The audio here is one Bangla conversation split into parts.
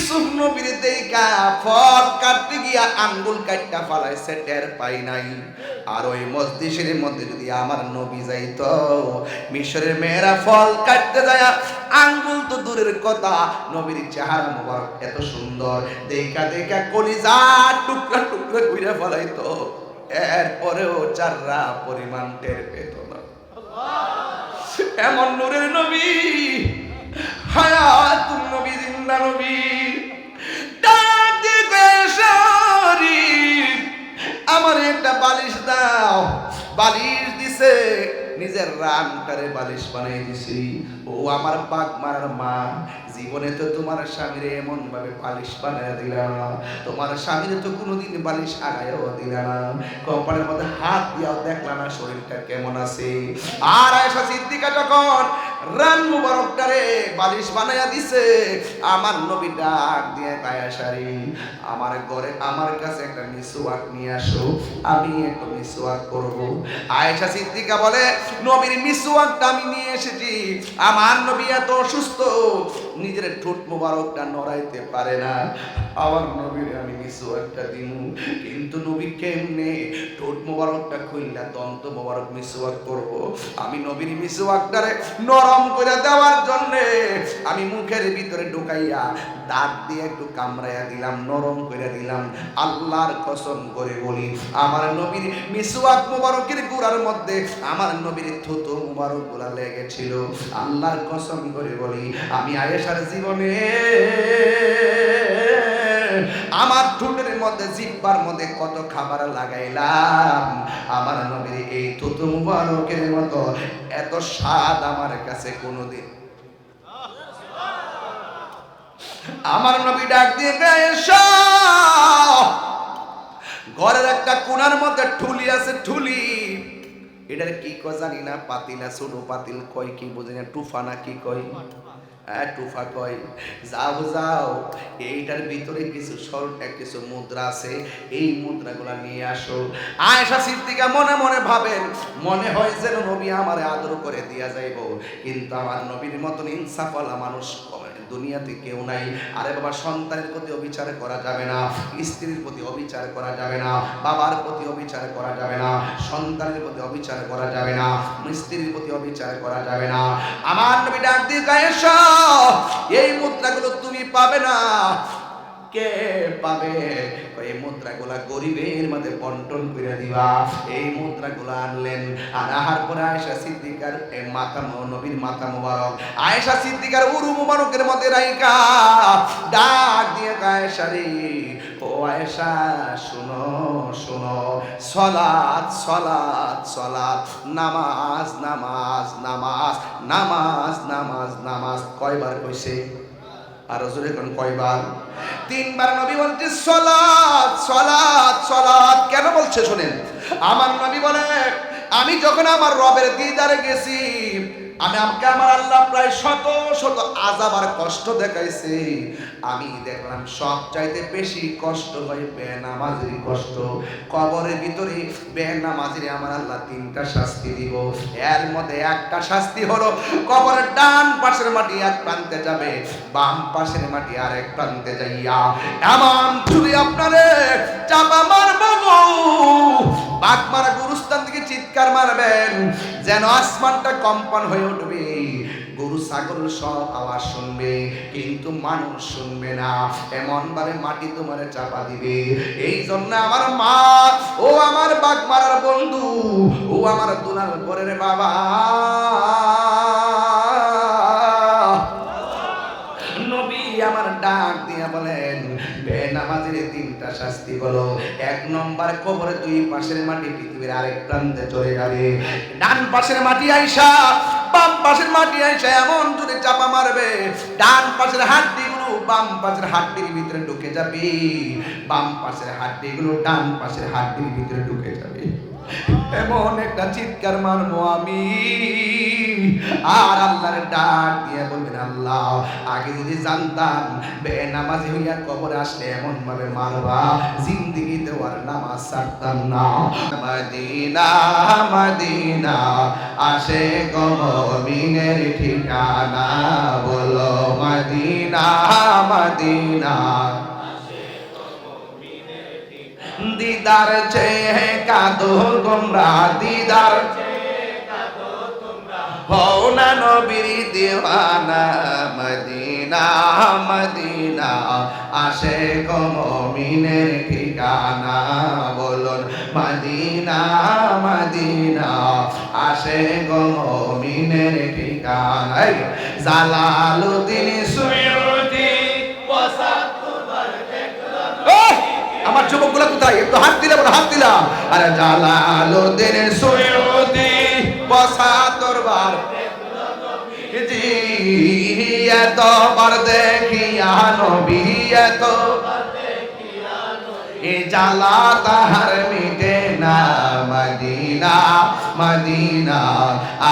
ইউসুফ নবীর দেইকা ফল কাটতে গিয়া আঙ্গুল কাটটা ফালাইছে, টের পাই নাই। আর ওই মজলিসের মধ্যে যদি আমার নবী যাইতো, মিশরের মেয়েরা ফল কাটতে যায় আঙ্গুল তো দূরের কথা, নবীর চেহারা মোবারক এত সুন্দর, দেখা দেখা কলিজা টুকরা টুকরা কইরা ফলাইতো, এরপরেও চাররা পরিমাণ টের পেত না। এমন নূরের নবী, হায়াতুন নবী, জিন্দা নবী। আমার একটা বালিশ দাও। বালিশ দিছে, নিজের রানটারে বালিশ বানাই দিছি। ও আমার পাক মারার মা, জীবনে তো তোমার স্বামীর এমন ভাবে বালিশ বানায় দিলা না, তোমার স্বামীর তো কোনোদিন বালিশ আগায়ও দিলা না, কপালের মধ্যে হাত দিয়াও দেখলা না শরীরটা কেমন আছে। আর আয়েশা সিদ্দিকা যখন রান মুবারকটারে বালিশ বানাইয়া দিছে, আমার নবী ডাক দিয়ে আয়েশা রে, আমার ঘরে আমার কাছে একটা মিসওয়াক নিয়ে আসো, আমি একটু মিসওয়াক করব। আয়েশা সিদ্দিকা বলে, নবীর মিসওয়াকটা আমি নিয়ে এসেছি। আমার নবী এত অসুস্থ, নিজের ঠোঁট মোবারকটা নড়াইতে পারে না, আমার নবীর আমি মিসওয়াকটা দিমু, কিন্তু নবী কেমনে ঠোঁট মোবারকটা খুইলা দন্ত মোবারক মিসওয়াক করব। আমি নবীর মিসওয়াকটারে নরম করে দেওয়ার জন্য আমি মুখের ভিতরে ঢুকাইয়া দাঁত দিয়ে একটু কামড়াইয়া দিলাম, নরম করে দিলাম। আল্লাহর কসম করে বলি, আমার নবীর মিসওয়াক মোবারকের গুড়ার মধ্যে আমার নবীর থুতু মোবারক গুলা লেগেছিল। আল্লাহর কসম করে বলি, আমি আয়েশার জীবনে আমার ঠোঁটের মধ্যে, জিহ্বার মধ্যে কত খাবার লাগাইলাম, আমার নবীর এই থুতু মোবারকের মতো এত স্বাদ আমার কাছে কোনোদিন। আমার নবী ডাক দিয়ে আয়েশা, ঘরের একটা কোণার মধ্যে ঠুলি আছে, ঠুলি, এটার কি কয় জানি না, পাতিলা ছোট পাতিল কয় কি বুঝি না, টুফা না কি কয়, টুফা কয়। যাও যাও, এইটার ভিতরে কিছু স্বর্ণের কিছু মুদ্রা আছে, এই মুদ্রাগুলা নিয়ে আসো। আয়েশা সিদ্দিকা মনে মনে ভাবেন, মনে হয় যেন নবী আমারে আদর করে দিয়া যাইব, কিন্তু আমার নবীর মতন ইনসাফওয়ালা মানুষ দুনিয়াতে কেউ নাই। আরে বাবা, সন্তানের প্রতি অবিচার করা যাবে না, স্ত্রীর প্রতি অবিচার করা যাবে না, বাবার প্রতি অবিচার করা যাবে না, সন্তানের প্রতি অবিচার করা যাবে না, স্ত্রীর প্রতি অবিচার করা যাবে না। আমার নবী ডাক দিয়ে আয়েশা, এই মুদ্রাগুলো তুমি পাবে না। কে পাবে? এই মুদ্রাগুলা গরিবের মধ্যে বন্টন করে দিবা। এই মুদ্রাগুলা আনলেন, আনার পরে আয়েশা সিদ্দিকার মাথা, নবীর মাথা মুবারক আয়েশা সিদ্দিকার উরু মুবারকের মধ্যে রাইকা ডাক দিয়ে আয়েশা রে, ও আয়েশা শুনো শুনো, সালাত সালাত সালাত, নামাজ নামাজ নামাজ নামাজ নামাজ নামাজ। কয়বার কইছে? আর জোরে কোন কয়বার? তিনবার নবী বলছে সালাত সালাত সালাত। কেন বলছে শুনেন, আমার নবী বলে, আমি যখন আমার রবের দিদারে গেছি, আমাকে আমার আল্লাহ প্রায় শত শত আযাব আর কষ্ট দেখাইছে, আমি দেখলাম সব চাইতে বেশি কষ্ট হয় বেনামাজির কষ্ট। কবরের ভিতরে বেনামাজিরে আমার আল্লাহ তিনটা শাস্তি দিব। এর মধ্যে একটা শাস্তি হলো, কবরের ডান পাশের মাটি এক প্রান্তে যাবে, বাম পাশের মাটি আর এক প্রান্তে যাইয়া এমন ছুরি আপনারে চাপা মারবো, বাঘ মারা গুরুস্থান থেকে চিৎকার মারবেন যেন আসমানটা কম্পন হয়ে উঠবে, গরু ছাগল সব আওয়াজ শুনবে, কিন্তু মানুষ শুনবে না, এমন ভাবে মাটি তোমারে চাপা দিবে। এই জন্য আমার মা, ও আমার বাঘ মারার বন্ধু, ও আমার দুলাল পরের বাবা, নবী আমার ডাক দিয়া বলেন, বেনামাজির তিনটা শাস্তি হলো, এক নম্বর কবরে দুই পাশের মাটি পৃথিবীর আরেক প্রান্তে চলে যাবে, ডান পাশের মাটি আইসা বাম পাশের মাটি আইসা এমন জোরে চাপা মারবে, ডান পাশের হাড্ডিগুলো বাম পাশের হাড্ডির ভিতরে ঢুকে যাবে, বাম পাশের হাড্ডিগুলো ডান পাশের হাড্ডির ভিতরে ঢুকে যাবে। এমন একটা চিৎকার মারবো আমি, আর আল্লাহর ডাক দিয়ে বলবেন আল্লাহ আগে যদি জানতাম বেনামাজি হইয়া কবরে আসলে এমন ভাবে মারবা জিন্দেগিতে আর নামাজ ছাড়তাম না। মদিনা মদিনা আসে গো মুমিনের ঠিকানা, বলো মদিনা মদিনা দিদার চেয়ে কাঁদো তোমরা, দিদার হও না নবীর দিওয়ানা। মদিনা মদিনা আসে গো মুমিনের ঠিকানা, বলুন মদিনা মদিনা আসে গো মুমিনের ঠিকানা। জালালুদ্দিন সুয়ুতি আমার যুবকগুলো কোথায়? একটু হাত দিলে বলো, হাত দিলাম। আরে জালালুদ্দিন সুয়ুতি বসা দরবার জি এতবার দেখিয়া নবী, এতবার দেখিয়া নবী জ্বালা তাহার মিটে না। মদিনা মদিনা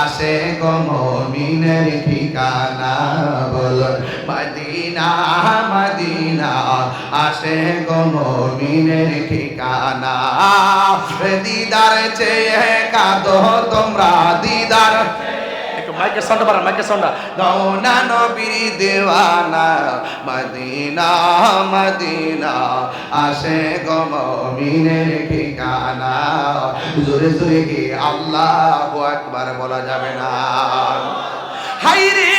আসে গো মুমিনের ঠিকানা, বলুন মদিনা মদিনা আসে গো মুমিনের ঠিকানা। দিদার চেয়ে কাঁদো তোমরা, দিদার মাইকের সাউন্ড বাড়ান, মাইকের সাউন্ড দাও না নবীর দেওয়ানা। মদিনা মদিনা আসে গো মুমিনের ঠিকানা। জোরে জোরে কি আল্লাহু আকবার বলা যাবে না? হায়রে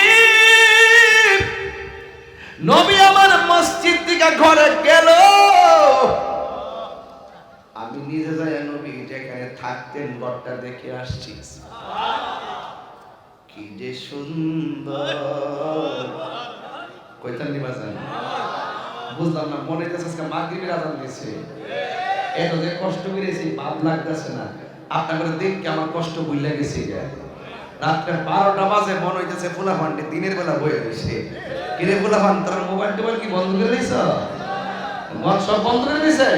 নবী আমার মসজিদ থেকে ঘরে গেল, আমি নিজে যাই নবী যেখানে থাকতেন ঘরটা দেখে আসছি। কি যে সুন্দর, কইতান নিবা জান বুঝলাম না, মনে হইতেছে আজকে মাগরিবের আজান দিছে, এত যে কষ্ট করেছি ভাব লাগতেছে না। আপনাদের দেখে আমার কষ্ট ভুলে গেছি। রাত্রে 12টা বাজে মনে হইতেছে ফুলাফান্ডে দিনের বেলা বয়ে রয়েছে। কিরে ফুলাফান তোর মোবাইল টোবাইল কি বন্ধ করে দিছ? সব বন্ধ করে দিছে?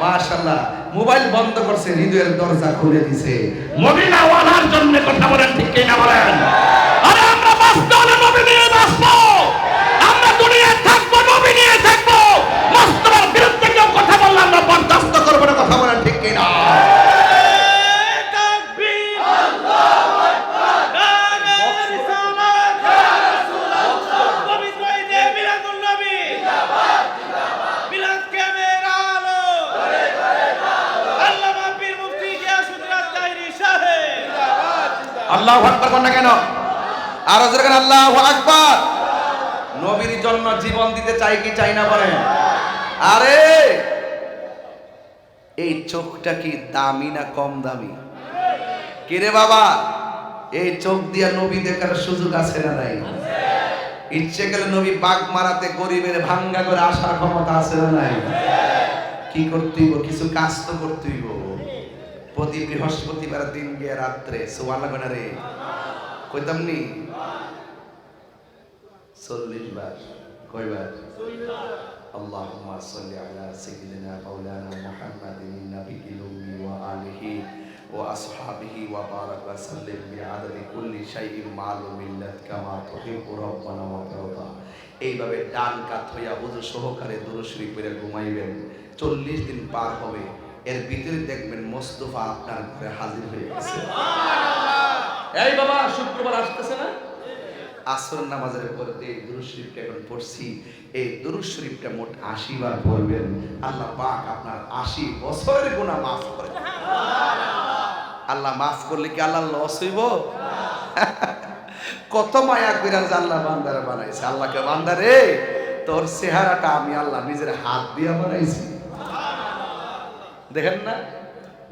মাশাআল্লাহ, মোবাইল বন্ধ করছে, হৃদয়ের দরজা খুলে দিছে। মদিনা ওয়ালার জন্য কথা বলেন, ঠিক কি না বলেন? আরে আমরা বাঁচতে হলে নবী নিয়ে বাঁচবো, আমরা দুনিয়ায় থাকবো নবী নিয়ে থাকবো। মুস্তাফার বিরুদ্ধে কেউ কথা বললে আমরা বরদাস্ত করবো না, কথা বলেন ঠিক কি না? আল্লাহু আকবার কোন না কেন? আর জোরে কেন আল্লাহু আকবার? নবীর জন্য জীবন দিতে চাই কি চাই না বলেন? আরে এই চোখটা কি দামি না কম দামি? কি রে বাবা, এই চোখ দিয়া নবী দেখার সুযোগ আছে না নাই? ইচ্ছে গেলে নবী বাগ মারাতে গরিবের ভাঙ্গা করে আসার ক্ষমতা আছে না নাই? কি করতে হইব? কিছু কাজ তো করতে হইব। প্রতি বৃহস্পতিবার দিন গিয়ে রাত্রে সুবহানাল্লাহ রে কইতাম নি 40 বার। কয়বার? আল্লাহুম্মা সাল্লি আলা সাইয়্যিদিনা মাওলানা মুহাম্মাদিন নাবিয়্যিল উম্মি ওয়া আলিহি ওয়া আসহাবিহি ওয়া বারাক ওয়া সাল্লিম বিআদাদি কুল্লি শাইইন মালুমিন লাক কামা তুহিব্বু রাব্বানা ওয়া তারদা। এইভাবে ডান কাত হইয়া ওযু সহকারে দুরূদ শরীফ পড়ে ঘুমাইবেন। 40 দিন পার হবে, এর ভিতরে দেখবেন মোস্তফা আপনার ঘরে হাজির হয়ে গেছে। এই বাবা শুক্রবার আসতেছে না? আসর নামাজের পরে এই দুরূদ শরীফটা এখন পড়ছি, এই দুরূদ শরীফটা মোট 80 বার পড়বেন। আল্লাহ পাক আপনার 80 বছরের গুনাহ maaf করে দেন। আল্লাহ maaf করলে কি আল্লাহ লস হইব? কত মায়া কইরা আল্লাহ বান্দারে বানাইছে। আল্লাহকে বান্দারে তোর চেহারাটা আমি আল্লাহ নিজের হাত দিয়ে বানাইছি। দেখেন না,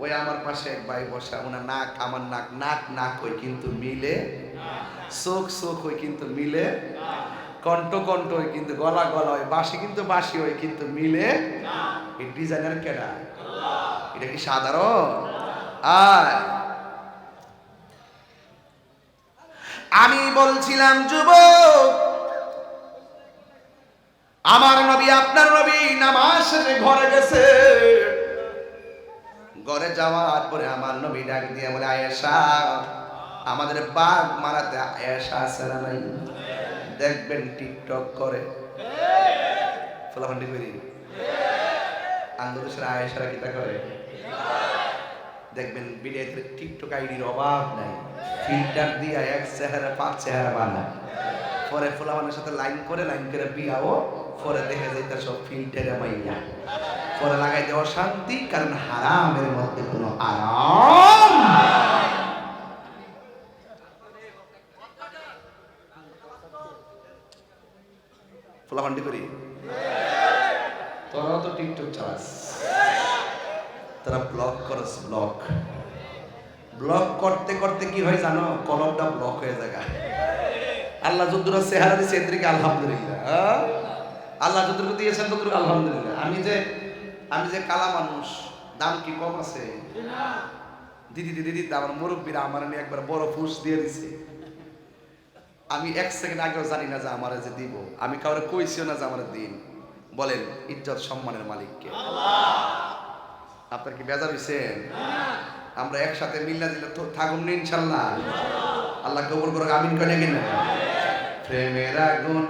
ওই আমার পাশে এক ভাই বসা, ওনার নাক আমার নাক, নাক নাক হই কিন্তু মিলে, চোখ চোখ হই কিন্তু মিলে, কণ্ঠ কণ্ঠ হই কিন্তু গলা গলা হয়, বাঁশি কিন্তু বাঁশি হই কিন্তু মিলে। এই ডিজাইনার কেডা? এটা কি সাধারণ? আমি বলছিলাম যুবক, আমার নবী আপনার নবী নামাজ শেষে ঘরে গেছে। ঘরে যাওয়ার পরে আমার নবী ডাক দিয়ে বলে, আয়েশা আমাদের বাঘ মারাতে আয়েশা আছে না নাই? দেখবেন টিকটক করে ফলাফান্ডি করি আন্দোলনের আয়েশারা কিতা করে দেখবেন ভিডিওতে টিকটক আইডির অভাব নাই, ফিল্টার দিয়া এক চেহারা পাঁচ চেহারা বানায়, পরে ফলাফানের সাথে লাইন করে বিয়াও, পরে দেখে যায় তার সব ফিল্টারে মাইয়া, পরে লাগাই দেওয়া শান্তি, কারণ হারামের মধ্যে কোনো আরাম। ফলাফান্ডি করি তোরা তো টিকটক চালাস, তারা ব্লক করস, ব্লক করতে করতে কি হয় জানো, কলমটা ব্লক হয়ে যায়। আল্লাহ যতটুকু চেহারা দিয়েছে এদেরকে আলহামদুলিল্লাহ, আল্লাহ যতটুকু দিয়েছেন ততটুকু আলহামদুলিল্লাহ। আমি যে কালা মানুষ, দাম কি কম আছে? দিদি আমার মুরব্বীরা আমার নিয়ে একবার বড় ফুস দিয়ে দিছে, আমি এক সেকেন্ড আগেও জানি না যে আমার যে দিব, আমি কাউরে কইছিও না যে আমার দিন। বলেন ইজ্জত সম্মানের মালিককে। আপনার কি বেজার হইছেন? আমরা একসাথে মিল্লা দিলে তো থাকুন না ইনশাল্লাহ। আল্লাহ কবুল করুক, আমিন করে কিনা। প্রেমের আগুন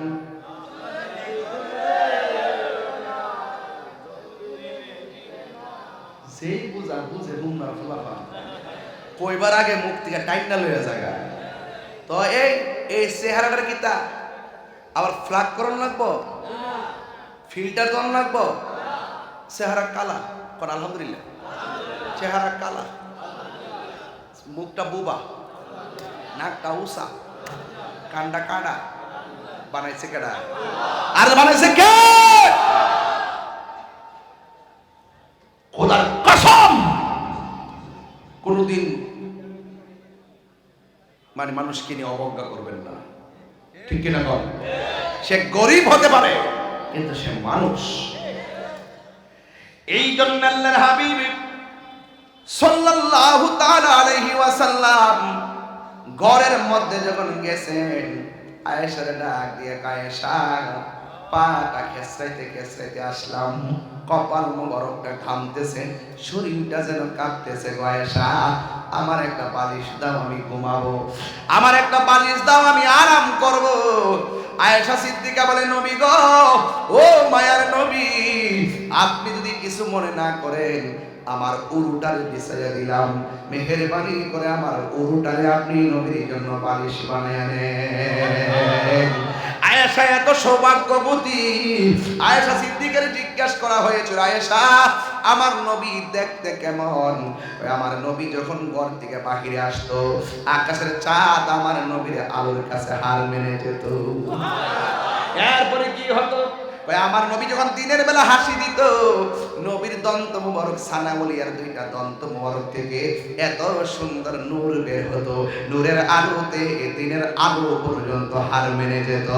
সেই বুঝে বুমনার ফুলাফা কইবার আগে মুখ থেকে টাইটনা লইয়া জায়গা। তো এই চেহারাটার কিতা আবার ফ্লাগ করন লাগবো, ফিল্টার দন লাগবো? চেহারা কালা কর আলহামদুলিল্লাহ, চেহারা কালা, মুখটা বুবা, নাকটা উষা, কানটা কাটা, বানাইছে কেডা? আর বানাইছে কে? খোদার কসম কোনদিন মানে মানুষকে নিয়ে অবজ্ঞা করবেন না, ঠিক কিনা বল? সে গরিব হতে পারে কিন্তু সে মানুষ। এই জন্য আল্লাহর হাবিব সাল্লাল্লাহু তাআলা আলাইহি ওয়াসাল্লাম ঘরের মধ্যে যখন গেছেন, আয়েশারে ডাক দিয়ে, আয়েশা পাটা খেসরাইতে আসলাম, কপাল মোবারকটা ঘামতেছে, শরীরটা যেন কাঁপতেছে। গো আয়েশা, আমার একটা বালিশ দাও, আমি ঘুমাবো, আমার একটা বালিশ দাও, আমি আরাম করব। আয়েশা সিদ্দিকা বলে, নবী গো, ও মায়ার নবী, আপনি যদি কিছু মনে না করেন, আমার উরুটারে বিছাইয়া দিলাম, মেহেরবানি করে আমার উরুটারে আপনি নবীর জন্য বালিশ বানায় নেন। আয়েশা এত সৌভাগ্যবতী। আয়েশা সিদ্দিকার জিজ্ঞাসা করা হয়েছিল, আয়েশা আমার নবী দেখতে কেমন? আমার নবী যখন ঘর থেকে বাহিরে আসতো, আকাশের চাঁদ আমার নবীর আলোর কাছে হার মেনে যেত। এরপরে কি হতো? আমার নবী যখন দিনের বেলা হাসি দিত, নবীর দন্ত মুবারক সানামুলিয়ার দুইটা দন্ত মুবারক থেকে এত সুন্দর নূর বের হতো, নূরের আলোতে দিনের আলো পর্যন্ত হার মেনে যেত।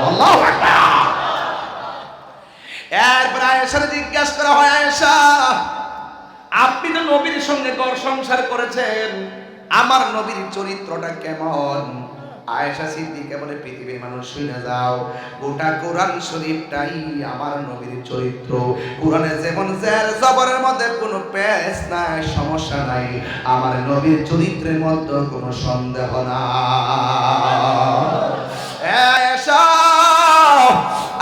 আল্লাহু আকবার। এরপর আয়েশার জিজ্ঞাসা করা হয়, আয়েশা আপনি তো নবীর সঙ্গে ঘর সংসার করেছেন, আমার নবীর চরিত্রটা কেমন? আয়েশা সিদ্দিকা বলে, পৃথিবীর মানুষ শুনে যাও, গোটা কোরআন শরীফটাই আমার নবীর চরিত্র। কোরআনে যেমন জের জবরের মধ্যে কোনো পেশ নাই, সমস্যা নাই, আমার নবীর চরিত্রের মধ্যে কোনো সন্দেহ নাই। আয়েশা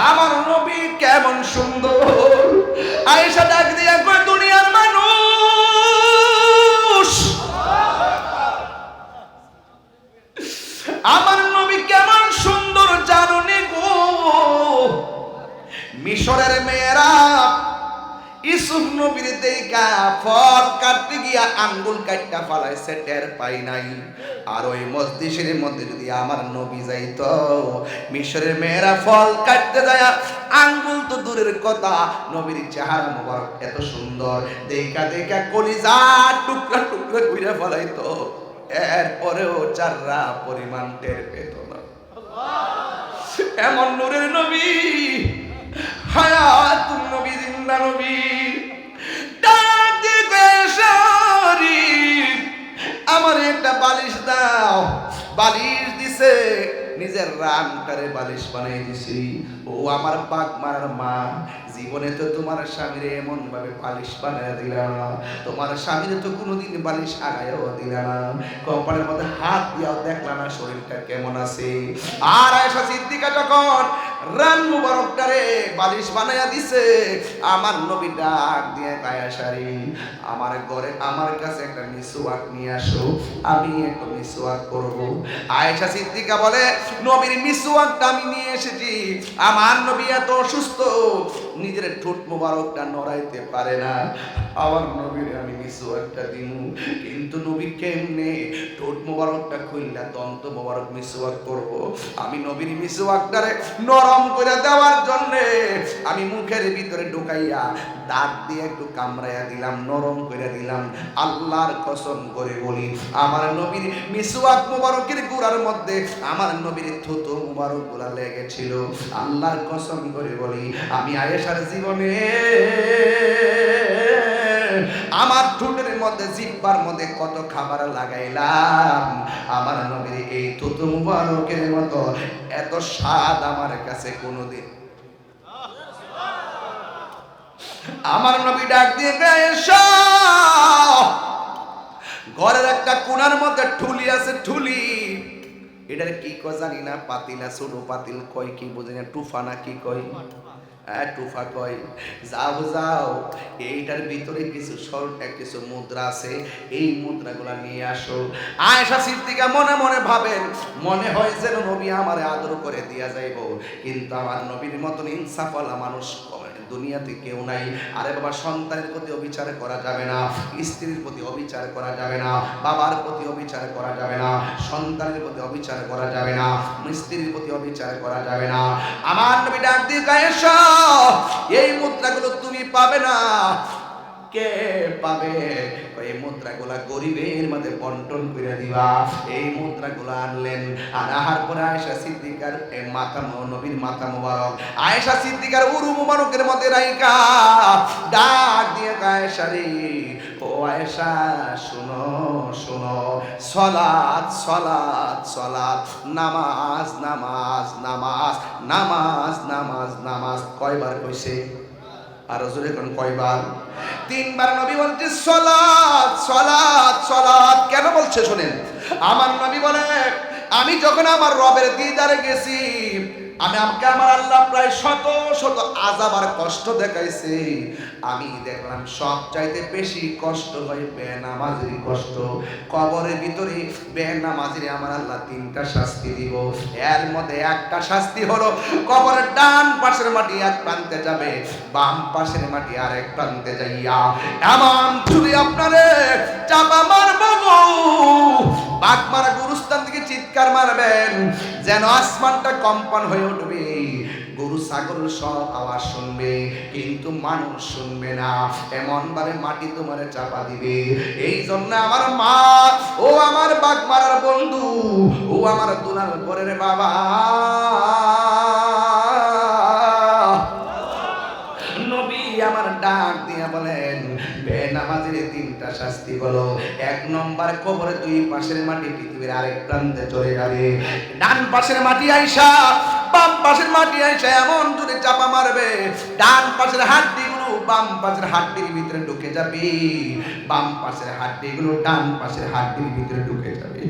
আমার নবী কেমন সুন্দর! আয়েশা ডাক দিয়া কয়, দুনিয়ার মানুষ, আমার নবী কেমন সুন্দর জানো নি গো? মিশরের মেয়েরা ইউসুফ নবীর দেইকা ফল কাটতে গিয়া আঙ্গুল কাটটা ফালাইছে, টের পাই নাই। আর ওই মজলিসের মধ্যে যদি আমার নবী যাইতো, মিশরের মেয়েরা ফল কাটতে যায়, আঙ্গুল তো দূরের কথা, নবীর চেহারা মোবারক এত সুন্দর, দেইকা কলিজা টুকরা টুকরা কইরা ফলাইতো, এরপরেও চাররা পরিমাণ টের পেত না। এমন নূরের নবী, হায়াতুন নবী, জিন্দা নবী। আমার একটা বালিশ দাও। বালিশ দিছে, নিজের রানটারে বালিশ বানাই দিছি। ও আমার পাক মারার মা, জীবনে তো তোমার স্বামীরে এমন ভাবে বালিশ বানায় দিলা না, তোমার স্বামীরে তো কোনোদিন বালিশ আগায়ও দিলা না, কপালের মধ্যে হাত দিয়াও দেখলা না শরীরটা কেমন আছে। আর আয়েশা সিদ্দিকা যখন রান মুবারকটারে বালিশ বানায়া দিছে, আমার নবী ডাক দিয়ে আয়েশা রে, আমার ঘরে আমার কাছে একটা মিসওয়াক নিয়ে আসো, আমি একটা মিসওয়াক করব। আয়েশা সিদ্দিকা বলে, নবীর মিসওয়াকটা আমি নিয়ে এসেছি। আমার নবী এত অসুস্থ, নিজের ঠোঁট মোবারকটা নড়াইতে পারে না, আমার নবীর আমি মিসওয়াকটা দিমু, কিন্তু নবী কেমনে ঠোঁট মোবারকটা খুললা দন্ত মোবারক মিসওয়াক করব। আমি নবীর মিসওয়াকটারে নরম করে দেওয়ার জন্য আমি মুখের ভিতরে ঢুকাইয়া দাঁত দিয়ে একটু কামড়াইয়া দিলাম, নরম করে দিলাম। আল্লাহর কসম করে বলি, আমার নবীর মিসওয়াক মোবারকের গুড়ার মধ্যে আমার নবীর থুতু মোবারক গুলা লেগেছিল। আল্লাহর কসম করে বলি, আমি আয়েশার জীবনে আমার ঠোঁটের মধ্যে জিহ্বার মধ্যে কত খাবার লাগাইলাম, আমার নবীর এই থুতু মোবারকের মতো এত স্বাদ আমার কাছে কোনোদিন। আমার নবী ডাক দিয়ে আয়েশা, ঘরের একটা কোণার মধ্যে ঠুলি আছে, ঠুলি, এটার কি কয় জানি না, পাতিলা ছোট পাতিল কয় কি বুঝি না, টুফা না কি কয়, টুফা কয়। যাও যাও, এইটার ভিতরে কিছু কিছু মুদ্রা আছে, এই মুদ্রাগুলা নিয়ে আসো। আয়েশা সিদ্দিকা মনে মনে ভাবেন, মনে হয় যেন নবী আমারে আদর করে দিয়া যাইব, কিন্তু আমার নবীর মতন ইনসাফওয়ালা মানুষ দুনিয়াতে কেউ নাই। আরে বাবা, সন্তানের প্রতি অবিচার করা যাবে না, স্ত্রীর প্রতি অবিচার করা যাবে না, বাবার প্রতি অবিচার করা যাবে না, সন্তানের প্রতি অবিচার করা যাবে না, স্ত্রীর প্রতি অবিচার করা যাবে না। আমার নবী ডাক দিয়ে আয়েশা, এই মুদ্রাগুলো তুমি পাবে না। কে পাবে? এই মুদ্রাগুলা গরিবের মধ্যে বন্টন করে দিবা। এই মুদ্রাগুলা আনলেন, আনার পরে আয়েশা সিদ্দিকার মাথা, নবীর মাথা মোবারক আয়েশা সিদ্দিকার উরু মোবারকের মধ্যে রাইকা ডাক দিয়ে আয়েশা রে, ও আয়েশা শুনো শুনো, সালাত সালাত সালাত, নামাজ নামাজ নামাজ নামাজ নামাজ নামাজ। কয়বার কইছে? আর জোরে কোন কয়বার? 3 বার নবী বলছে সালাত সালাত সালাত। কেন বলছে শুনেন। আমার নবী বলে, আমি যখন আমার রবের দিদারে গেছি, আমাকে আমার আল্লাহ প্রায় শত শত আযাব আর কষ্ট দেখাইছে। আমি দেখলাম সব চাইতে বেশি কষ্ট হয় বেনামাজির কষ্ট। কবরের ভিতরে বেনামাজিরে আমার আল্লাহ 3টা শাস্তি দিব। এর মধ্যে একটা শাস্তি হলো, কবরের ডান পাশের মাটি এক প্রান্তে যাবে, বাম পাশের মাটি আরেক প্রান্তে যাইয়া এমন চুরি আপনারে চাপা মারবো, বাঘ মারা গুরুস্থান থেকে চিৎকার মারবেন যেন আসমানটা কম্পন হয়ে উঠবে, গরু ছাগল সব আওয়াজ শুনবে, কিন্তু মানুষ শুনবে না। এমন ভাবে মাটি তোমারে চাপা দিবে। এই জন্য আমার মা, ও আমার বাঘ মারার বন্ধু, ও আমার দুলার পরের বাবা, নবী আমার ডাক দিয়া বলেন, বেনামাজির 3টা শাস্তি হলো, 1 নম্বর কবরে 2 পাশের মাটি পৃথিবীর আরেক প্রান্তে চলে যাবে। ডান পাশের মাটি আইসা বাম পাশের মাটি আইসা এমন জোরে চাপা মারবে, ডান পাশের হাড্ডিগুলো বাম পাশের হাড্ডির ভিতরে ঢুকে যাবে, বাম পাশের হাড্ডিগুলো ডান পাশের হাড্ডির ভিতরে ঢুকে যাবে।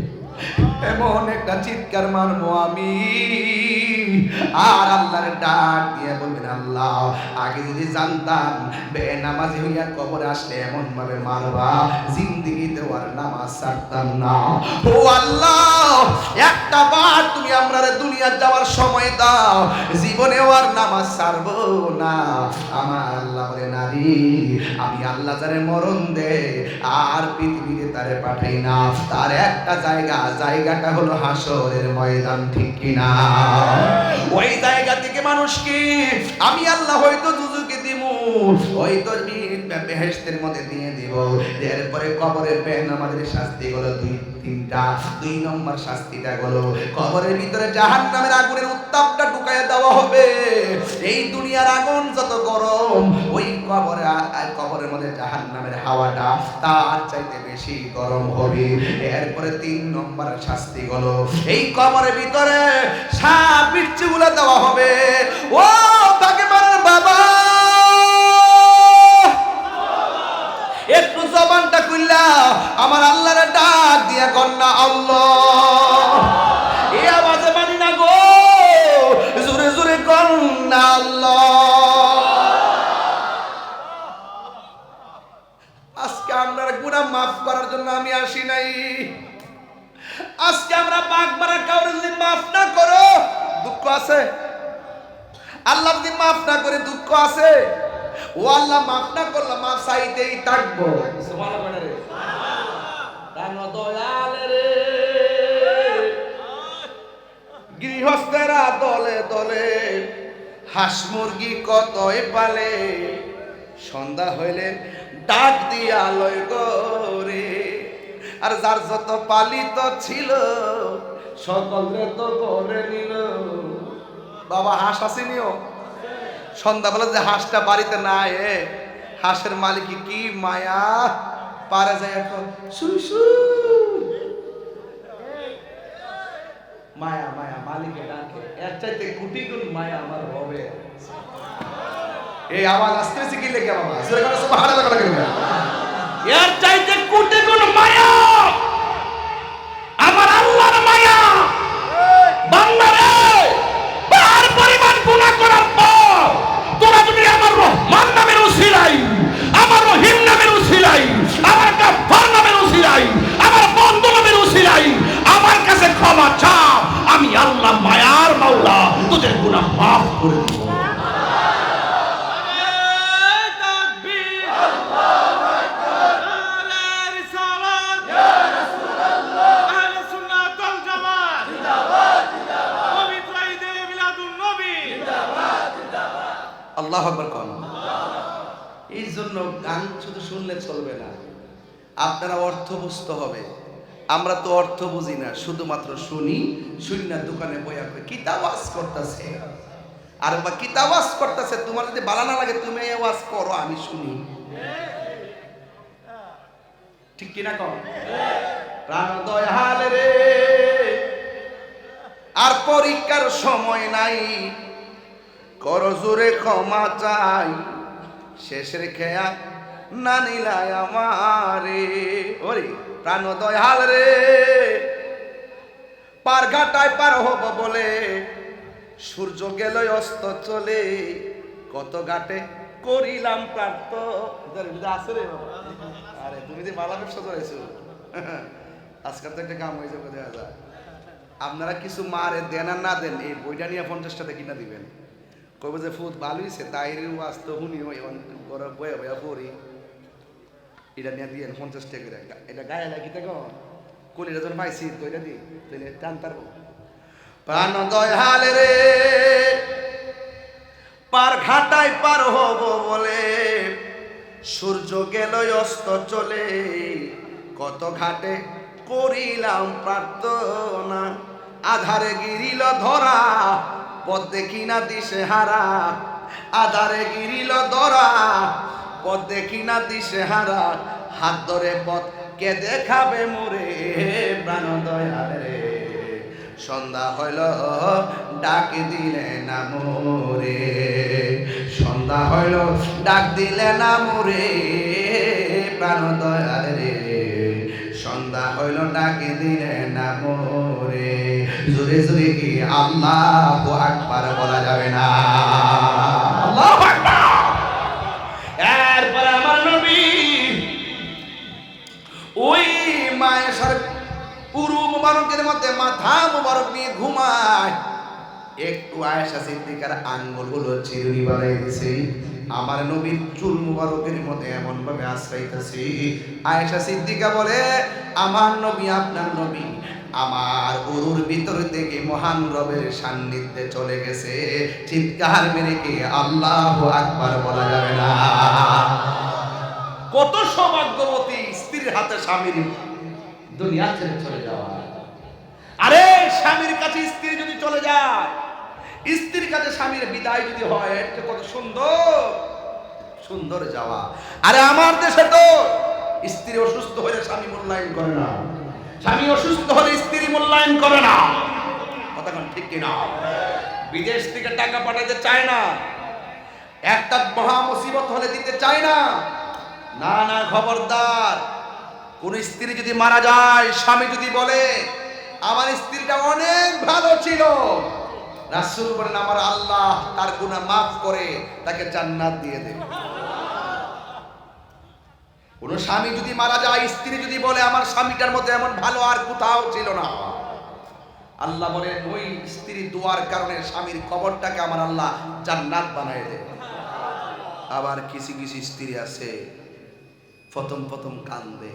এমন একটা চিৎকার মারবো আমি, আর আল্লাহর ডাক দিয়ে বলবেন, আল্লাহ আগে যদি জানতাম বেনামাজি হইয়া কবরে আসলে এমন ভাবে মারবা, জিন্দেগিতে আর নামাজ ছাড়তাম না। ও আল্লাহ, একটা বার তুমি আমরারে দুনিয়া যাওয়ার সময় দাও, জীবনে আর নামাজ ছাড়বো না। আমার আল্লাহ বলে, নারী আমি আল্লাহ যারে মরণ দে আর পৃথিবীতে তারে পাঠাই না, তার একটা জায়গাটা হলো হাসরের ময়দান, ঠিক কিনা? ওই জায়গা থেকে মানুষকে আমি আল্লাহ হয়তো দুজকে দিমু, হয়তো বেহেশতের মধ্যে দিয়ে দিব। এরপরে কবরের বেনামাজের শাস্তি হলো তিনটা। 2 নম্বর শাস্তিটা হলো কবরের ভিতরে জাহান্নামের আগুনের উত্তাপটা ঢুকাইয়া দেওয়া হবে। এই দুনিয়ার আগুন যত গরম, ওই কবরের মধ্যে জাহান্নামের হাওয়াটা তার চাইতে বেশি গরম হবে। এরপরে 3 নম্বর শাস্তি হলো এই কবরের ভিতরে সাপ বিচ্ছুগুলো দেওয়া হবে। ও ভাগ্যবানের বাবা, একটু জবানটা খুললা আমার আল্লাহর ডাক দিয়া কন্যা আল্লাহ। এই আওয়াজে মানি না গো, জোরে জোরে কন্যা আল্লাহ। আজকে আমরা গুনাহ মাফ করার জন্য আমি আসি নাই। আজকে আমরা পাক মারা কাউরে যদি মাফ না করো, দুঃখ আছে? আল্লাহ যদি মাফ না করে দুঃখ আছে? ও আল্লাহ মাফ না করলে মাফ চাইতেই থাকবো। সুবহানাল্লাহ রে, সুবহানাল্লাহ। দয়াল রে, গৃহস্থেরা দলে দলে হাঁস মুরগি কতই পালে, সন্ধ্যা হইলে ডাক দিয়া লয় করে। আর যার যত পালিত ছিল সকলে তো করে নিল। বাবা হাঁস আসেনিও? সন্ধ্যাবেলা যে হাঁসটা বাড়িতে না এ, হাঁসের মালিক কি মায়া পারে যায় এখন শুশু মায়া মায়া মালিকে ডাকে। এর চাইতে কোটি গুণ মায়া আমার হবে। এই আওয়াজ আসতেছে কি লেগে বাবা? সুবহানাল্লাহ করে কেন? এর চাইতে কোটি গুণ মায়া আমার আল্লাহর মায়া। বান্দারে পার পরিমাণ গুনাহ করার পর তোরা যদি আমার রহমান নামের উসিলাই, আমার রহিম নামের উসিলাই, আমার গাফফার নামের উসিলাই, আমার বন্ধু নামের উসিলাই আমার কাছে ক্ষমা চাও, আমি আল্লাহ মায়ার মাওলা তোদের গুনাহ মাফ করে দেব। আল্লাহু আকবার কোন। এই জন্য গান শুধু শুনলে চলবে না, আপনারা অর্থ বুঝতে হবে। আমরা তো অর্থ বুঝি না, শুধুমাত্র শুনি, শুনি না দোকানে বইয়া করে কিতাব ওয়াজ করতেছে। আর বা কিতাব ওয়াজ করতেছে, তোমার যদি ভালো না লাগে তুমি এই ওয়াজ করো, আমি শুনি। ঠিক কি না কও? প্রাণ দয়াল রে, আর পরীক্ষার সময় নাই, করো জোরে ক্ষমা চাই, শেষের খেয়া না নিলাই আমারে। ওরে প্রাণ দয়াল রে, পার ঘাটায় পার হব বলে সূর্য গেল অস্ত চলে, কত ঘাটে করিলাম প্রার্থনা। আরে তুমি যে বালা ব্যবসা করেছো, আজকাল তো একটা কাম হয়েছে দেখা যায়। আপনারা কিছু মারে দেন আর না দেন, এই বইটা নিয়ে 50 টাকা কিনা দিবেন। কবে যে ফুট ভালো হয়েছে তাইরের ওয়াজ তো শুনি বয়া বয়া পড়ি, এটা নিয়ে দিয়ে 50 টাকা করে। এটা গায়ে লাগি থাকো কলিটা যখন পাইছি তো এটা দিই, তাহলে টান তারবো। প্রাণ দয়াল রে, পার ঘাটায় পার হব বলে সূর্য গেল অস্ত চলে, কত ঘাটে করিলাম প্রার্থনা, আধারে গিরিল ধরা পথ দেখি না দিশে হারা, আধারে গিরিল ধরা পথ দেখি না দিশে হারা, হাত ধরে পথ কে দেখাবে মোরে। প্রাণ দয়াল রে, সন্ধ্যা হইল ডাক দিলে না মোরে, সন্ধ্যা হইল ডাক দিলে না মোরে। প্রাণ দয়াল রে, সন্ধ্যা হইল ডাক দিলে না মোরে। জোরে জোরে কি আল্লাহু আকবার বলা যাবে না? আল্লাহু আকবার। এরপর আমার নবী ওই মায়ের পুরু মুবারকের মধ্যে মাথা মুবারক নিয়ে ঘুমায়। একটু আয়েশা সিদ্দিকার আঙ্গুলগুলো চিরুনি বানাই দিছে, আমার নবীর চুল মুবারকের মধ্যে এমন ভাবে আশ্রাইতেছে। আয়েশা সিদ্দিকা বলে, আমার নবী আপনার নবী আমার উরুর ভিতর থেকে মহান রবের সান্নিধ্যে চলে গেছে। চিৎকার মেরে কি আল্লাহু আকবার বলা যাবে না? কত সৌভাগ্যবতী স্ত্রীর হাতে স্বামীর দুনিয়া ছেড়ে চলে যাওয়া। আরে স্বামীর কাছে স্ত্রী যদি চলে যায়, স্ত্রীর কাছে স্বামীর বিদায় যদি হয়, এটা কত সুন্দর সুন্দর যাওয়া। আরে আমার দেশে তো স্ত্রী অসুস্থ হলে স্বামী মূল্যায়ন করে না, স্বামী অসুস্থ হলে স্ত্রী মূল্যায়ন করে না। কথা ঠিক কিনা? বিদেশ থেকে টাকা পাঠাতে চায় না, একটা মহা মুসিবত হলে দিতে চায় না। না না, খবরদার। কোন স্ত্রী যদি মারা যায়, স্বামী যদি বলে আমার স্ত্রীটা অনেক ভালো ছিল, রাসূল বলেন আমার আল্লাহ তার গুনাহ মাফ করে তাকে জান্নাত দিয়ে দেবে। কোন স্বামী যদি মারা যায়, স্ত্রী যদি বলে আমার স্বামীটার মধ্যে এমন ভালো আর কোথাও ছিল না, আল্লাহ বলেন ওই স্ত্রীর দোয়ার কারণে স্বামীর কবরটাকে আমার আল্লাহ জান্নাত বানায় দেবে। আবার কিছু কিছু স্ত্রী আছে প্রথম প্রথম কান্দে,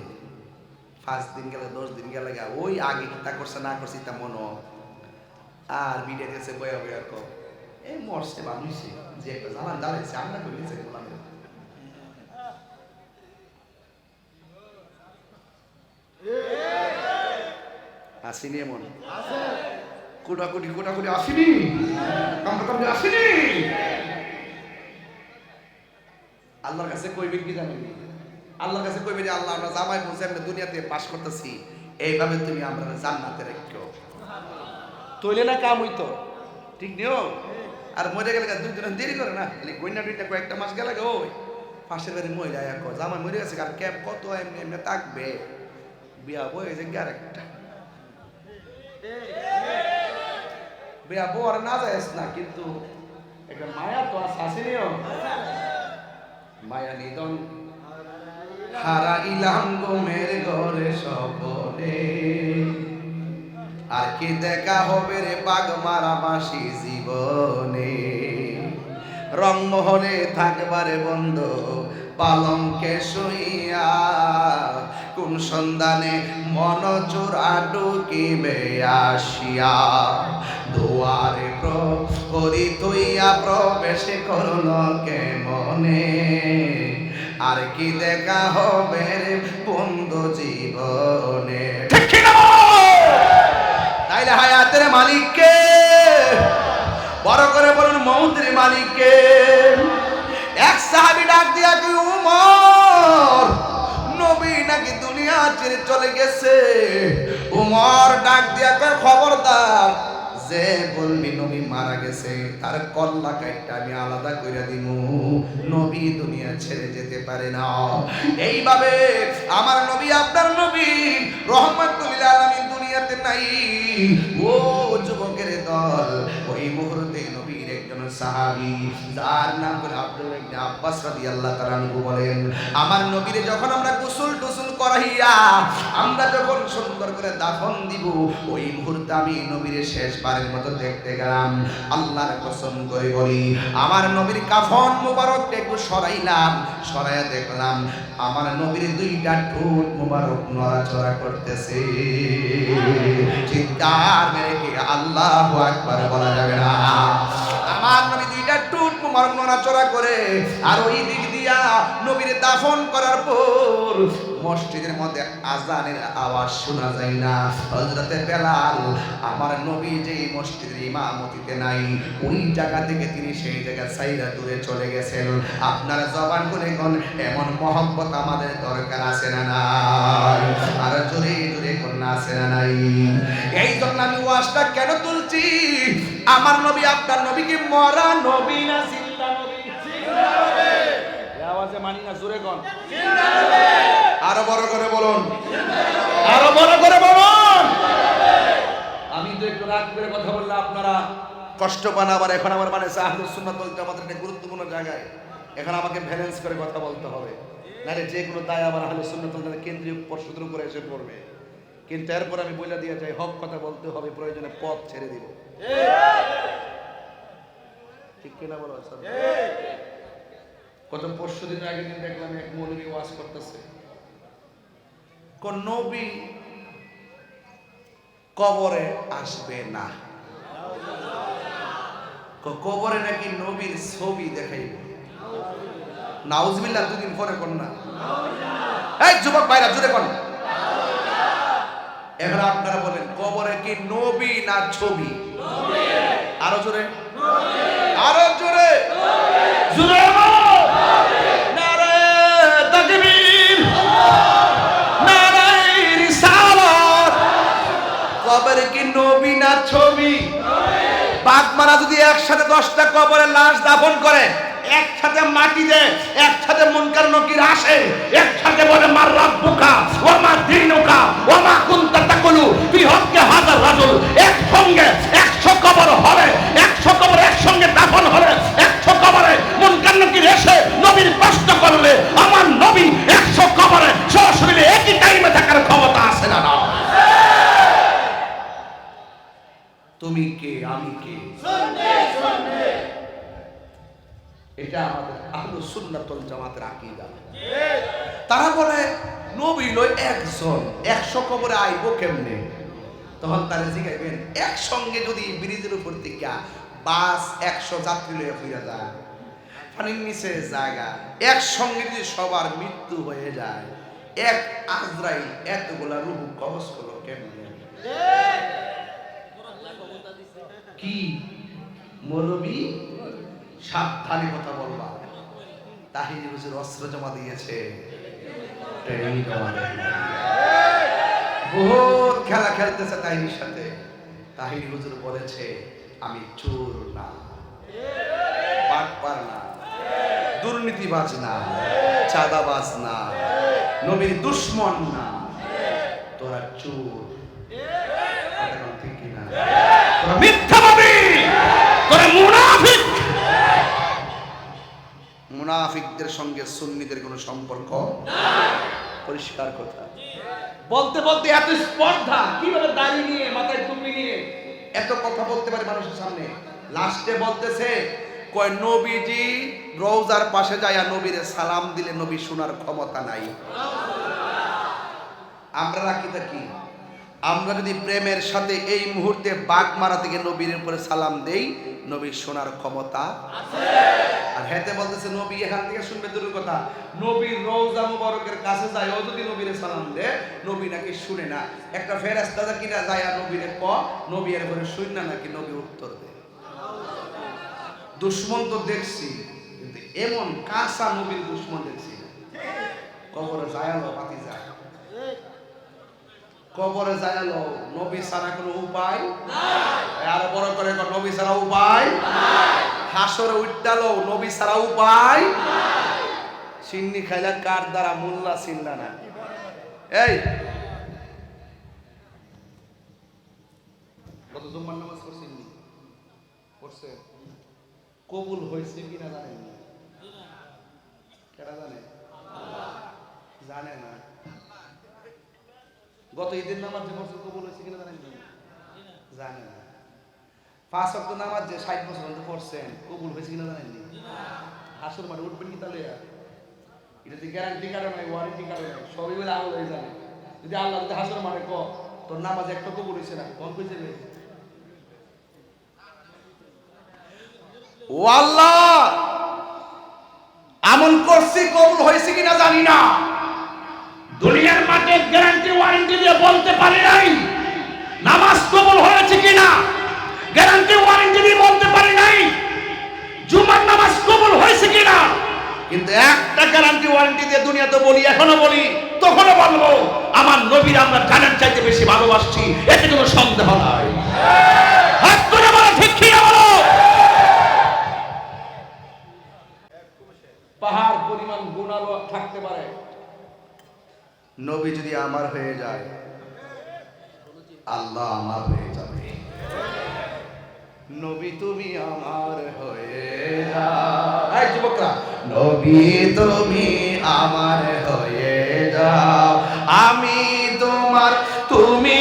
5 দিন গেলে 10 দিন গেলে ওই আগে তা করছে না করছে তা মনো, আর বিটে গেছে বয়া বয়া কো এই মরছে মানুষই যে একটা জানান দাঁড়াইছে আমরা কইছে বললাম আসেনি, এমন কোটাকুটি কোটাকুটি আসেনি, কামড়াকামড়ি আসেনি। আল্লাহর কাছে কইবেন কি জানেন? আল্লাহর কাছে কইবেন আল্লাহ আমরা জামাই বলছি আমরা দুনিয়াতে পাস করতেছি, এইভাবে তুমি আমরা জান্নাতে রেখো, তৈলে না কাম হইতো, ঠিক নিও। আর মরে গেলে 2 দিন দেরি করে না, গইনা দুইটা কয়েকটা মাস গেলে ওই পাশের বাড়ি মহিলা এক জামাই মরে গেছে, আর ক্যাব কত এমনি এমনি থাকবে, বিয়া বই যে আরেকটা বিয়া বউ আর না যায় না, কিন্তু একটা মায়া তো আসেনিও, মায়া নিদন হারাইলাম গো মেরে ঘরে সপনে, আর কি দেখা হবে রে বাগ মারা বাসি জীবনে, রংমহলে থাকবারে বন্ধ পালঙ্কে শুইয়া, কোন সন্ধানে মন চোরা ঢুকিবে আসিয়া, দুয়ারে প্রহরী তুইয়া প্রবেশ করল কেমনে, আর কি দেখা হবে রে বন্ধু জীবনে। ঠিক না? তাইলে হায়াতের মালিককে বড় করে বলুন মৌতের মালিককে। এক সাহাবী ডাক দিয়া কি উমর, নবী নাকি দুনিয়া ছেড়ে চলে গেছে। উমর ডাক দিয়া কয় খবরদার, যে বলবি নবী মারা গেছে তার কল্লা কাইটা আমি আলাদা কইরা দিমু, নবী দুনিয়া ছেড়ে যেতে পারে না। এইভাবে আমার নবী আপনার নবী রহমাতুল লিল আলামিন দুনিয়াতে নাই। ও যুবকের দল, ওই মুহূর্তে নবীর একজন সাহাবী যার নাম হলো আব্দুল্লাহ ইবনে আব্বাস রাদিয়াল্লাহু তাআলা আনহু বলেন, আমার নবীরে যখন আমরা গোসল টোসল করাইয়া আমরা যখন সুন্দর করে দাফন দিব, ওই মুহূর্তে আমি নবীরে শেষবারের মতো দেখতে গেলাম। আল্লাহর কসম করে বলি, আমার নবীর কাফন মোবারকটা একটু সরাইলাম, সরাইয়া দেখলাম আমার নবীর 2টা ঠোঁট মোবারক নড়াচড়া করতেছে। চিৎকার মেরে কি আল্লাহু আকবার বলা যাবে না? আমার নবী 2টা ঠোঁট মোবারক নড়াচড়া করে, আর ওই দিক দিয়া নবীর দাফন করার পর মসজিদের মধ্যে আজানের আওয়াজ শোনা যায় না। হযরতে বেলাল আমার নবী যে মসজিদের ইমামতিতে নাই, ওই জায়গা থেকে তিনি সেই জায়গা ছাইরা দূরে চলে গেছেন। আপনারা জবান করে কোন এমন মহব্বত আমাদের দরকার আছে না নাই? আর জোরে জোরে কোন আছে না নাই? এই জন্য আমি ওয়াজটা কেন তুলছি, আমার নবী আপনার নবী কি মরা নবী না জিন্দা নবী? জিন্দা নবী। এই আওয়াজে মানি না, জোরে কোন জিন্দা নবী। আরো বড় করে বলুন, আরো বড় করে বলুন। আমি তো একটু রাগ করে কথা বললে আপনারা কষ্ট পান। আবার এখন আমার মানে আহলুস সুন্নাত ওয়াল জামাতের একটা গুরুত্বপূর্ণ জায়গায়, এখন আমাকে ব্যালেন্স করে কথা বলতে হবে, নাহলে যে কোনো দায় আবার আহলুস সুন্নাত ওয়াল জামাতের কেন্দ্রীয় পরিষদের উপরে এসে পড়বে। কিন্তু এরপর আমি বলে দিয়ে যাই, হক কথা বলতে হবে, প্রয়োজনে পথ ছেড়ে দিব। ঠিক কিনা বলো? কত পরশু দিন আগে দিন দেখলাম এক মৌলবী ওয়াজ করতেছে, কোন নবী কবরে আসবে না, কবরে নাকি নবীর ছবি দেখাইবে। নাউজুবিল্লাহ দুদিন পরে কোন না, এই যুবক ভাইরা জোরে কোন। এবার আপনারা বলেন কবরে কি নবী না ছবি? আরো জোরে, আরো জোরে, জোরে নারে তাকবীর, নারে রিসালাত। কবরে কি নবী না ছবি? বাগমারা যদি একসাথে 10টা কবরে লাশ দাফন করে, একসাথে মাটি দেয়, একসাথে মুনকার নকির আসে, একসাথে বলে মার রাব্বুকা ওয়া মা দীনুকা ওয়া মা কুনতা তাকুলু ফি হক্কে হাযার রাজুল, একসঙ্গে 100 কবর হবে, 100 কবর একসঙ্গে দাফন হবে, 100 কবরে মুনকার নকির এসে নবীর প্রশ্ন করলে আমার নবী 100 কবরে সরাসরি একই টাইমে থাকার ক্ষমতা আছে না? না। তুমি কে, আমি কে? এটা আমাদের আহলুস সুন্নাত ওয়াল জামাতের আকীদা। তারা বলে নবী লয় একজন, 100 কবরে আইব কেমনে? তখন তারা জিজ্ঞাসবেন, একসঙ্গে যদি ব্রিজের উপর থেকে বাস 100 যাত্রী লয়ে ফিরে যায়, পানির নিচে জায়গা, একসঙ্গে যদি সবার মৃত্যু হয়ে যায়, এক আজরাইল এতগুলা রূহ কবজ করলো কেমনে? কি মৌলবী সাবধানে কথা বলবা, তাহির হুজুর অস্ত্র জমা দিয়েছে, বহুত খেলা খেলতেছে তাহির সাথে। তাহির হুজুর বলেছে আমি চোর না, বাটপার না, দুর্নীতিবাজ না, চাঁদাবাজ না, নবীর দুশমন না, তোরা চোর, ঠিক কিনা? তোরা মিথ্যাবাদী, তোরা মুনাফিক। মুনাফিকদের সঙ্গে সুন্নিদের কোনো সম্পর্ক নাই, পরিষ্কার কথা। বলতে বলতে এত স্পর্ধা, কিভাবে দাড়ি নিয়ে মাথায় টুপি নিয়ে এত কথা বলতে পারে মানুষের সামনে। লাস্টে বলতেছে কয় নবীজি রওজার পাশে যায়া নবীরে সালাম দিলে নবী শোনার ক্ষমতা নাই। আমরা রাখি থাকি, আমরা যদি প্রেমের সাথে এই মুহূর্তে বাগমারা থেকে নবীর উপরে সালাম দেই, নবী শোনার ক্ষমতা আছে। আর হেতে বলতেছে নবী এখান থেকে শুনবে দূরের কথা, নবীর রওজা মুবারকের কাছে যায়, ও যদি নবীরে সালাম দেয়, নবী নাকি শুনে না। একটা ফেরেশতা কিনা যায় আর নবীরে ক, নবী এর পরে শুন না নাকি নবী উত্তর দেয়। দুশমন তো দেখছি, কিন্তু এমন কাঁচা নবীর দুশমন দেখছি না। কবরে যায়ালো পাতি যায়, কবরে যায়ালো নবী ছাড়া কোনো উপায় নাই। আর বড় করে নবী ছাড়া উপায় নাই। হাসরে উঠতালো নবী ছাড়া উপায় নাই। সিন্নি খাইলা কার দ্বারা মোল্লা চিল্লা না। এই কত জুম্মার নামাজ পড়ছেন? পড়ছে? কবুল হয়েছে কিনা জানেন না? কেডা জানে? জানে না। গত ঈদের নামাজ যে পড়ছে কবুল হয়েছে কিনা জানেন না? জানে না। 5 ওয়াক্ত নামাজ যে 60 বছর পর্যন্ত পড়ছেন কবুল হয়েছে কিনা জানেন না? হাসর মাঠে উঠবেন কি তাহলে? এটা যে গ্যারান্টি কারণ নাই, ওয়ারেন্টি কারণ নাই, সবই বলে আল্লাহ জানে। যদি আল্লাহ যদি হাসর মাঠে ক তোর নামাজ একটা কবুল হয়েছে না, কোন কই যাবে? ও আল্লাহ, আমল করছি কবুল হয়েছে কিনা জানি না, দুনিয়ার মাঠে গ্যারান্টি ওয়ারেন্টি দিয়ে বলতে পারি নাই নামাজ কবুল হয়েছে কিনা, গ্যারান্টি ওয়ারেন্টি দিয়ে বলতে পারি নাই জুমার নামাজ কবুল হয়েছে কিনা। কিন্তু একটা গ্যারান্টি ওয়ারেন্টি দিয়ে দুনিয়াতে বলি, এখনো বলি, তখনও বলবো আমার নবীর আমরা জানার চাইতে বেশি ভালোবাসছি, এতে কোনো সন্দেহ নাই। হাত করে বলো ঠিক কি না বলো। পাহাড় পরিমাণ গুনাহ থাকতে পারে, নবী যদি আমার হয়ে যায় আল্লাহ আমার হয়ে যাবে। নবী তুমি আমার হয়ে যাও, এই যুবকরা, নবী তুমি আমার হয়ে যাও, আমি তোমার তুমি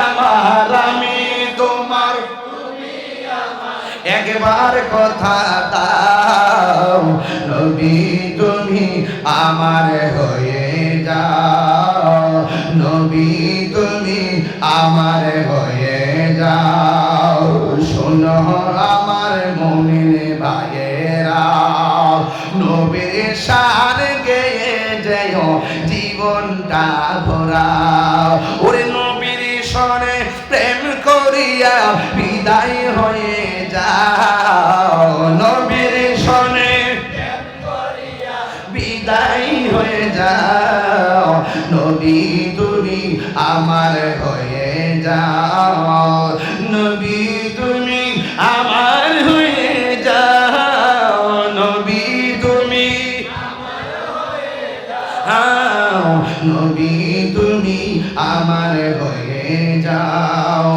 আমার, আমি তোমার তুমি আমার, একবার কথা দাও, নবী তুমি আমার হয়ে যাও, নবী তুমি আমার হয়ে যাও। শোনো আমার মুমিন ভাইয়েরা, নবীর করিয়া বিদায় হয়ে যাও নবীর শনে বিদায় হয়ে যাও নবী তুমি আমার হয়ে যাও নবী তুমি আমার হয়ে যাও নবী তুমি নবী তুমি আমার হয়ে যাও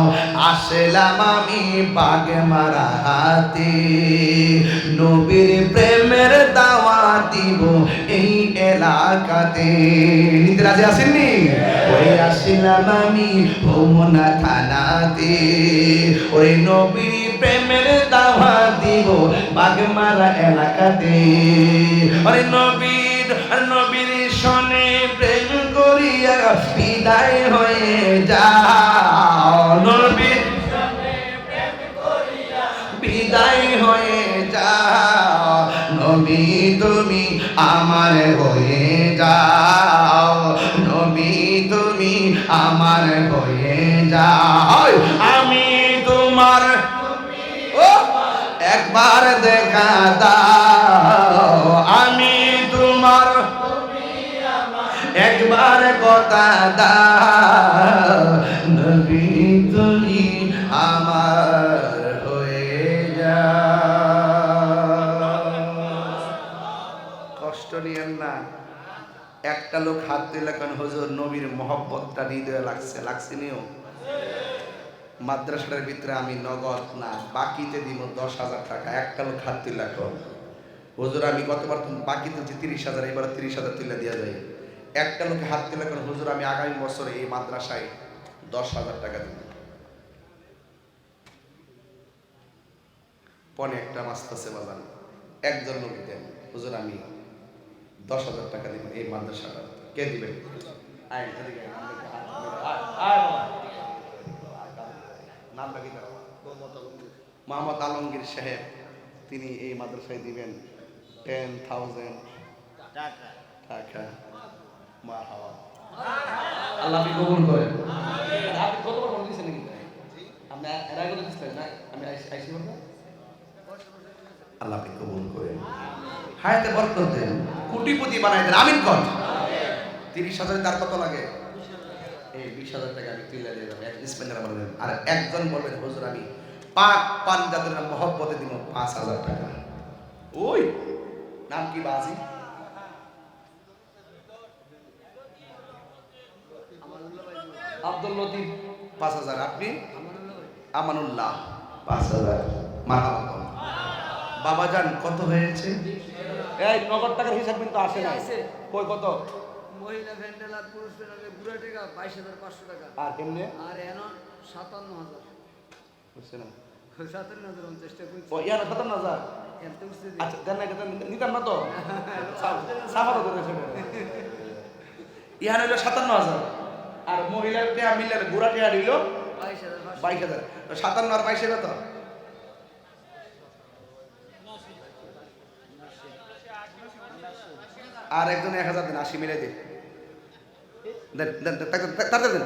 আসলাম আমি বাগমারা হাতে নবীর প্রেমের দাওয়াত দিব এই এলাকাতে নিতে রাজি আসেননি ওই আসলাম আমি ভোমনা থানাতে ওই নবীর প্রেমের দাওয়াত দিব বাগমারা এলাকাতে ওই নবীর শনে প্রেম করিয়া বিদায় হয়ে যাও নবীর শনে প্রেম করিয়া বিদায় হয়ে যাও নবী তুমি আমার হয়ে যাও নবী তুমি আমার হয়ে যাও আমি তোমার একবার দেখা দাও আমি তোমার একবার কথা দাও নবী তুমি আমার হয়ে যাও কষ্ট নিয়েন না একটা লোক হাত দিলে কেন হুজুর নবীর মহব্বতটা হৃদয়ে লাগছে নিও মাদ্রাসার ভিতরে আমি নগদ না বাকিতে দিব 10,000 টাকা একটা লোক হাত দিলে এখন হুজুর আমি গতবার বাকি তুলছি 30,000 এবার 30,000 তুলে দেওয়া যায় একটা লোকে হাত দিলে কেন হুজুর আমি আগামী বছরে এই মাদ্রাসায় 10,000 টাকা দিব পনে একটা মাস্তাছে বাজান একজন লোক দেন হুজুর আমি 10,000 টাকা দিব এই মাদ্রাসাটা কে দিবেন মোহাম্মদ আলমগীর সাহেব তিনি এই মাদ্রাসায় দিবেন 10,000 টাকা মারহাবা আল্লাহ আপনি কবুল করেন আপনি কতবার বলে দিয়েছেন নাকি আপনি এর আগে দিয়েছিলেন না আমি আইসি বলবো আল্লাহ আপনি কবুল করেন হায়াতে বরকত দেন কোটিপতি বানাই দেন আমিন কর 30,000 তার কত লাগে এই 20,000 টাকা আমি তুলে দিয়ে দেব এক স্পেন্ডার বলবেন আর একজন বলবেন হুজুর আমি পাক পাঞ্জাবের মহব্বতে দিব 5,000 টাকা ওই নাম কি বাজি আব্দুল লতিফ 5,000 আপনি আমানুল্লাহ 5,000 মারহাবা বাবাজান কত হয়েছে এই নগদ টাকার হিসাব কিন্তু আসে না কই কত মহিলা ভেন্ডেল আর পুরুষ ভেন্ডেল পুরো টাকা 22,500 টাকা আর কেমনে আর এনো 57,000 বুঝছেন না 57,000 চেষ্টা করছি ও ইয়ার 57,000 এত উঠছে আচ্ছা দেন না এটা নিতাম না তো সাফা তো দেন ইয়ার হলো 57,000 আর মহিলার টিয়া মিলার গুড়া টিয়া দিল 22,000 তো 57 আর 22 কত আর একজন 1,000 দেন 80 মিলাই দেন দেন দেন তার দেন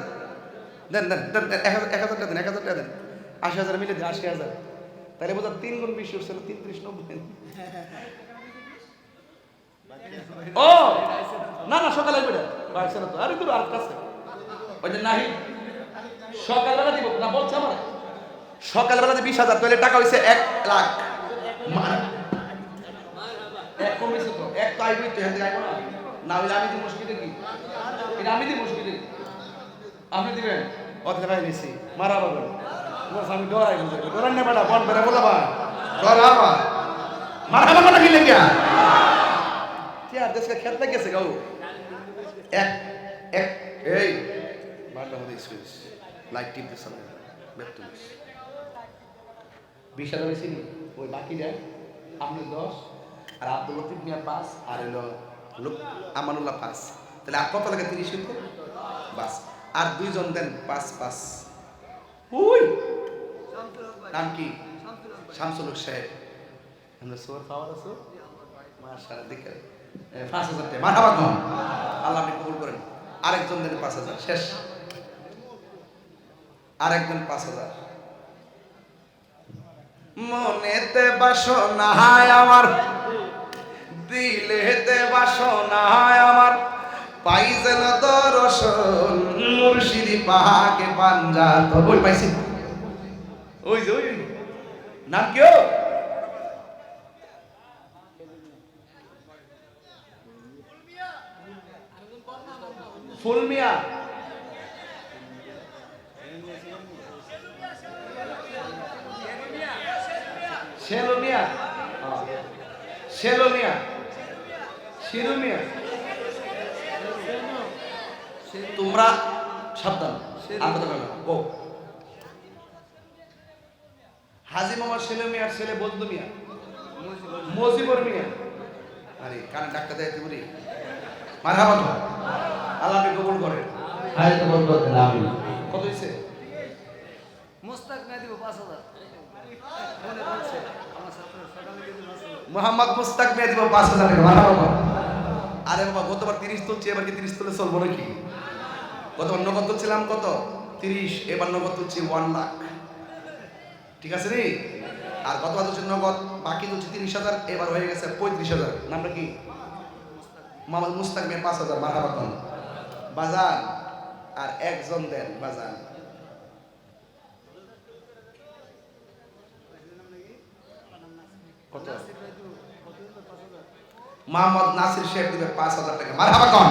দেন দেন দেন 1,000 টাকা দেন 1,000 টাকা দেন 80,000 মিলে দেন 80,000 তাহলে বোঝা 3 গুণ বেশি হচ্ছে 33 90 ও না না সকালে আসবে বাইছে না তো আরে দূর আর কাছে ওই যে নাহি সকালবেলা দিব না বলছে আমার সকালবেলা 20,000 তাহলে টাকা হইছে 1 লাখ এক কমেছে তো এক তো আইবই তো হেতে আইবো না হইলে আমি তো মুশকিল কি এটা আমি দি মুশকিল আপনি দিবেন অতটা ভাই নিছি মারা বাবা বস আমি ডরাই বুঝে ডরাই না বড় বন বেরা বলাবা ডরাবা মারা বাবা না কি লাগিয়া কি আর দেশে খেলতে গেছে গাও এক এক এই মারটা মধ্যে সুইচ লাইট টিপ দিছ না বেতু 20,000 বেশি নি ওই বাকি দেন আপনি 10 আর আব্দুল লতিফ মিয়া 5 আর হলো লোক আমানুল্লাহ 5 তাহলে আর কত লাগে 30 হইতো বাস আর দুইজন দেন 5 ওই নাম কি শামসুল হক সাহেব আমরা সোর পাওয়ার আছে মাশাআল্লাহ দেখে 5,000 টাকা মারহাবা কোন আল্লাহ আপনি কবুল করেন আরেকজন দেন 5,000 শেষ আরেকজন 5,000 মনেতে বাসনা আমার, দিলেতে বাসনা আমার, পাই যেন দর্শন মুর্শিদি পাকে পাঞ্জাত। ওই পাইছি, ওই যে ওই নাম কি? ফুলমিয়া, শেলোমিয়া, শেলোমিয়া, শিরুমিয়া। তোমরা সাবধান, ও হাজি মোহাম্মদ শেলোমিয়ার ছেলে বন্ধু মিয়া, মজিবর মিয়া। আরে কানে ডাক্তার দেয় তুমি মারহাবা তো, আল্লাহ কবুল করে। আরে তো বন্ধ করতে না আমি কত হইছে? মোস্তাক না দিব 5000 মনে পড়ছে আমার ছাত্র সকালে কিন্তু 5000 মোহাম্মদ মুস্তাক মিয়া দিব 5000 টাকা। মারহাবা। আরে বাবা গতবার 30 তুলছি, এবার কি 30 তুলে চলবো নাকি? গতবার নগদ তুলছিলাম কত? 30, এবার নগদ তুলছি 1 লাখ। ঠিক আছে রে? আর গতবার তুলছি নগদ, বাকি তুলছি 30,000, এবার হয়ে গেছে 35,000। নামটা কি? মোহাম্মদ মুস্তাক মিয়া 5000। মারহাবা কোন বাজান? আর একজন দেন বাজান। কত? মোহাম্মদ নাসির শেখ দিবে 5000 টাকা। মারহাবা কোন?